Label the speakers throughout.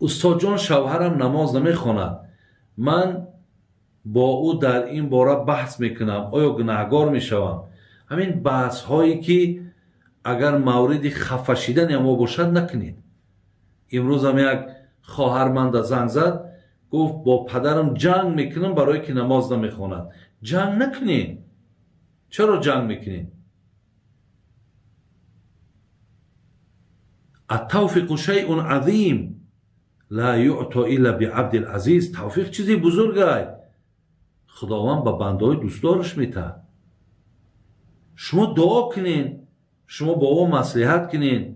Speaker 1: استاد جان شوهرم نماز نمیخواند، من با او در این باره بحث میکنم، آیا گناهگار میشوم؟ همین بحث هایی که اگر مورد خفه شدن ما باشد نکنید. امروز هم یک خواهر من زنگ زد، گفت با پدرم جنگ میکنم برای که نماز نمیخواند. جنگ نکنید. چرا جنگ میکنید؟ التوفیق شیء عظیم لا یعطى الا بعبد العزیز. توفیق چیزی بزرگه، خداوند به بنده‌های دوستدارش میده. شما دعا کنین، شما با او مصلحت کنین،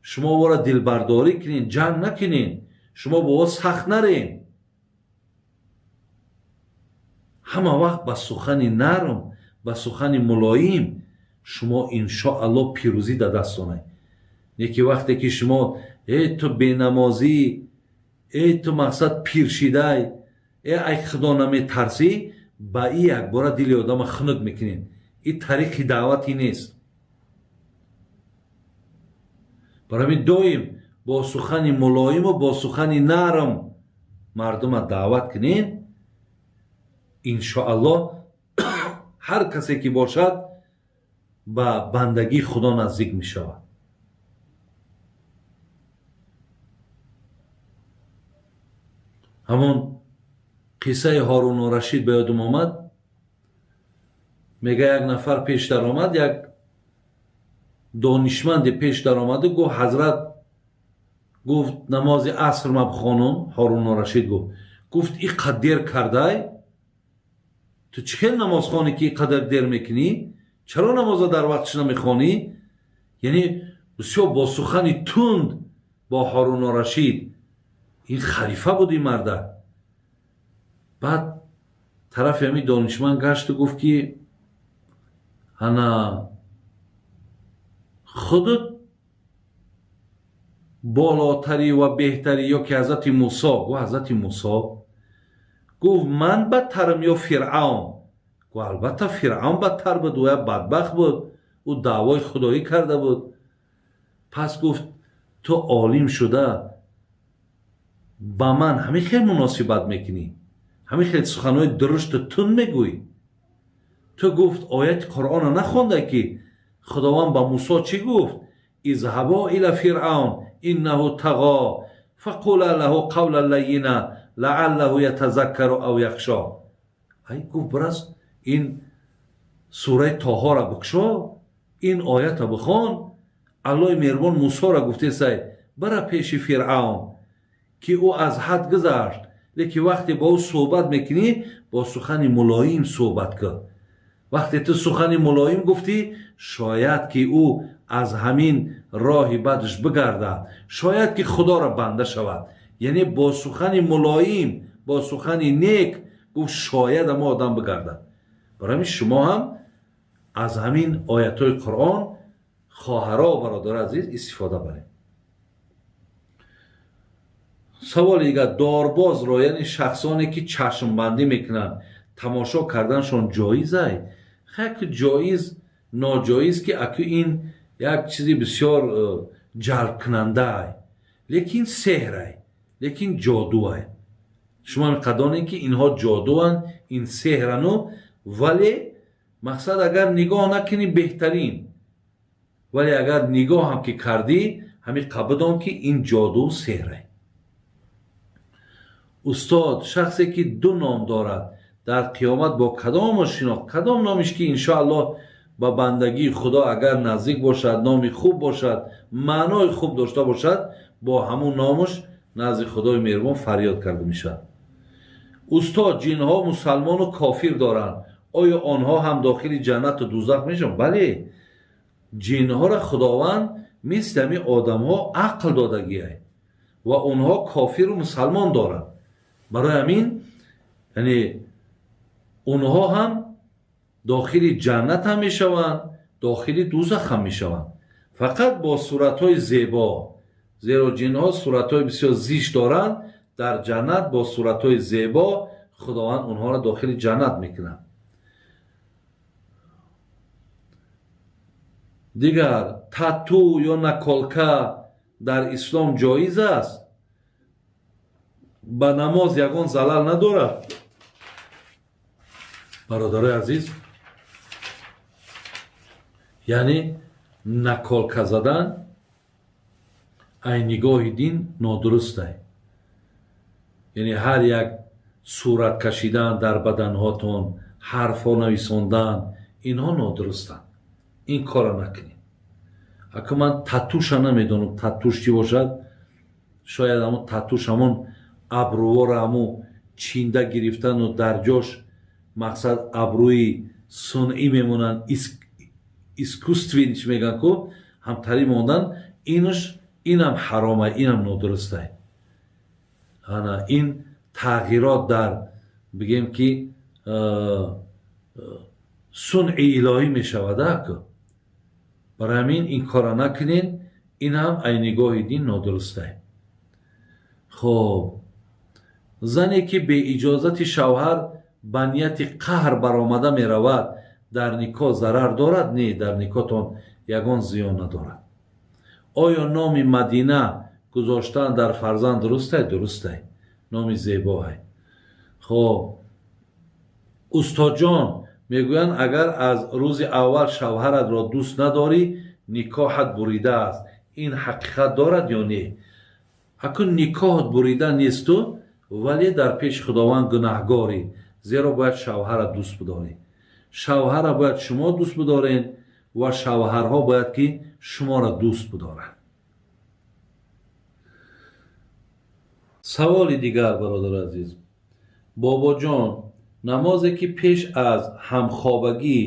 Speaker 1: شما او را دلبرداری کنین، جنگ نکنین، شما با او سخت نرین. همه وقت با سخن نرم، با سخن ملایم شما انشاءالله پیروزی در دستانه. یکی وقتی که شما ای تو بینمازی، ای تو مقصد پیرشیده، ای خدا نمی ترسی، با این یک بار دل آدم خنک میکنین. این طریق دعوتی نیست. برای همین دویم با سخن ملایم و با سخن نرم مردم دعوت کنین. انشاءالله هر کسی که باشد با بندگی خدا نزدیک می شود. همون قصه هارون و رشید به یادم آمد. میگه یک نفر پیش در آمد، یک دانشمند پیش در آمده، گفت حضرت، گفت نماز عصر ما بخوانم. هارون و رشید گفت این قدر دیر کرده، تو چه نماز خوانی که قدر دیر میکنی؟ چرا نماز در وقتش نمیخوانی؟ یعنی بسیار با سخن تند با هارون و رشید. این خلیفه بود این مرده. بعد طرف همین دانشمند گشت و گفت که انا خودت بالاتری و بهتری یا که حضرت موسی؟ گفت حضرت موسی. گفت من بدترم یا فرعون؟ گفت البته فرعون بدتر بود، و بدبخت بود، او دعوای خدایی کرده بود. پس گفت تو عالم شده با من همین خیلی مناسبت میکنی، همین خیلی سخنهای درشت تون میگوی. تو گفت آیت قرآن رو نخونده که خداوند با موسی چی گفت؟ اذهبا الی فرعون انه طغی فقولا له قولا لینا لعله یتذکر او یخشی. ای گفت برست این سوره طه را بکشا، این آیت را بخوان. الله مهربان موسی را گفته سی برا پیش فرعون که او از حد گذشت، لیکن وقتی با او صحبت میکنی با سخن ملایم صحبت کن. وقتی تو سخن ملایم گفتی شاید که او از همین راه بدش بگرده، شاید که خدا را بنده شود. یعنی با سخن ملایم، با سخن نیک گفت شاید اما آدم بگرده. برای همین شما هم از همین آیت های قرآن خواهرها و برادر عزیز استفاده برید. سوال دیگه، دارباز را یعنی شخصانی که چشم بندی میکنن تماشا کردنشون جایزه؟ خیلی جایز ناجایز که اکو این یک چیزی بسیار جلب کننده، لیکن سحره، لیکن جادوه. شما قدانه که اینها جادوان، این سحرنو، ولی مقصد اگر نگاه نکنی بهترین، ولی اگر نگاه هم که کردی همین قبدان که این جادو سحره. استاد، شخصی که دو نام دارد در قیامت با کدام شناخت؟ کدام نامش که انشاءالله با بندگی خدا اگر نزدیک باشد، نامی خوب باشد، معنای خوب داشته باشد، با همون نامش نزد خدای مهربان فریاد کرده میشد. استاد، جنها مسلمان و کافر دارند، آیا آنها هم داخل جنت و دوزخ میشن؟ بله، جنها را خداوند مثل همین آدم ها عقل دادگیه و اونها کافر و مسلمان دارند. برای همین یعنی اونها هم داخل جنت هم میشوند، داخل دوزخ هم میشوند، فقط با صورتهای زیبا. زیرا جنها صورتهای بسیار زیشت دارند، در جنت با صورتهای زیبا خداوند اونها را داخل جنت میکنند. دیگر تاتو یا نکالکه در اسلام جایز است؟ ба намоз ягон залал надорад. бародарои азиз, яъне наколка задан ай нигоҳи дин нодуруст аст. яъне ҳар як сурат кашидан дар баданҳотон, ҳарфҳо нависондан, инҳо нодурустанд. ин кора накунед. ака ман татуша намедонам татуш чӣ бошад. шояд ҳамон татуш ҳамон абрувора ҳамон чинда гирифтану дар ҷош мақсад абрӯи сунъӣ мемонанд, искусственич мегӯянд ку ҳамтарӣ мондан. инам ҳарома, инам нодуруст аст. ана ин тағйирот дар бигем ки сунъи илоҳӣ мешавад. ака барои ҳамин ин кора накунед. ин ҳам ай нигоҳи дин нодуруст аст. хоб зане ки беиҷозати шавҳар ба нияти қаҳр баромада меравад, дар никоҳ зарар дорад? Не, дар никоҳтон ягон зиён надорад. оё номи Мадина гузоштан дар фарзанд дуруст аст? Дуруст аст. номи зебо аст. хоб устоҷон мегӯянд агар аз рӯзи аввал шавҳаратро дӯст надорӣ, никоҳат буридааст. ин ҳақиқат дорад ё не? акун никоҳат бурида несту, вале дар пеши худованд гунаҳгорӣ. зеро бояд шавҳарат дӯст бидорӣ. шавҳара бояд шумо дӯст бидорен ва шавҳарҳо бояд ки шуморо дӯст бидоранд. саволи дигар, бародари азиз. бобоҷон, намозе ки пеш аз ҳамхобагӣ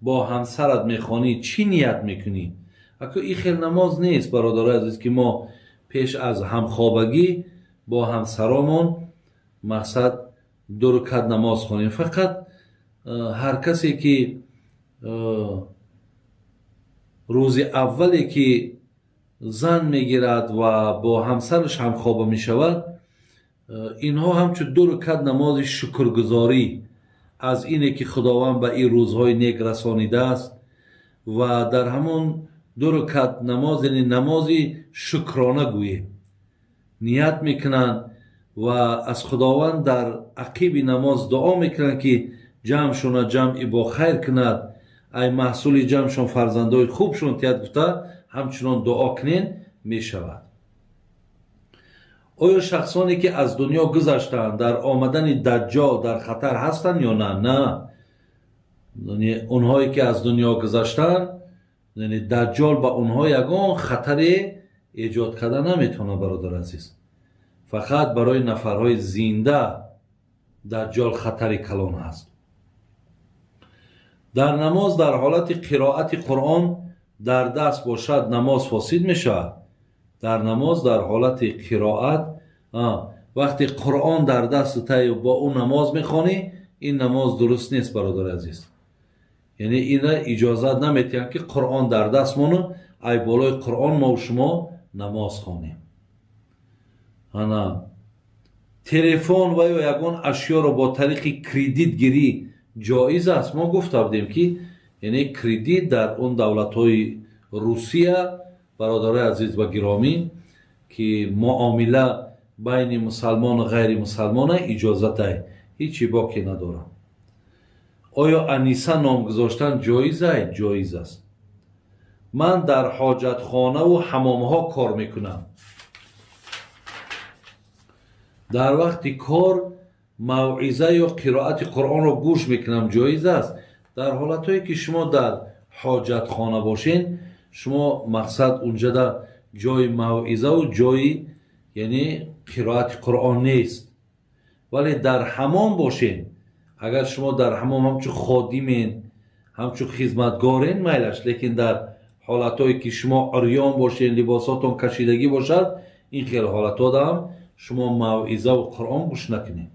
Speaker 1: бо ҳамсарат мехонӣ, чӣ ният мекунӣ? аку ин хел намоз нест, бародари азиз, ки мо пеш аз ҳамхобагӣ бо ҳамсаромон мақсад 2 ракат намоз хонем. фақат ҳар касе ки рӯзи аввале ки зан мегирад ва бо ҳамсараш ҳамхоба мешавад, инҳо ҳамчун 2 ракат намози шукргузорӣ аз ине ки худованд ба ин рӯзҳои нек расонидааст ва дар ҳамон 2 ракат намоз, яъне намози шукрона гӯем. ният мекунанд ва аз худованд дар ақиби намоз дуо мекунанд ки ҷамъшона ҷамъи бохайр кунад, ай маҳсули ҷамъшон фарзандои хубшон тиҳад гуфта ҳамчунон дуо кунен мешавад. оё шахсоне ки аз дунё гузаштанд дар омадани даҷҷол дар хатар ҳастанд ё на? На. онҳое ки аз дунё гузаштанд, даҷҷол ба онҳо ягон хатаре эҷод карда наметавонад, бародари азиз. фақат барои нафарҳои зинда даҷҷол хатари калон ҳаст. дар намоз дар ҳолати қироати қуръон дар даст бошад, намоз фосид мешавад? дар намоз дар ҳолати қироат, вақти қуръон дар дасту тай бо ӯ намоз мехонӣ, ин намоз дуруст нест, бародари азиз. яъне ина иҷозат наметиҳанд ки қуръон дар даст мону ай болои қуръон мо шумо намоз хонем. ана телефон ва ё ягон ашёро бо тариқи кредит гирӣ ҷоиз аст? мо гуфта будем ки яъне кредит дар он давлатҳои Русия, бародари азиз ва гиромӣ, ки муомила байни мусалмону ғайри мусалмона иҷозат аст, ҳичи боке надорад. оё аниса ном гузоштан ҷоиз аст? ҷоиз аст. ман дар ҳоҷатхонаву ҳамомҳо кор мекунам. дар вақти кор мавъиза ё қироати қуръонро гӯш мекунам, ҷоиз аст? дар ҳолатҳое ки шумо дар ҳоҷатхона бошен, шумо мақсад унҷада ҷои мавъизаву ҷои яъне қироати қуръон нест. вале дар ҳамом бошен, агар шумо дар ҳамом ҳамчун ходимен, ҳамчун хизматгорен, майлаш, лекин дар ҳолатҳое ки шумо урён бошен, либосотон кашидагӣ бошад, ин хел ҳолатҳода ҳам шумо мавъизаву қуръон гӯш накунед.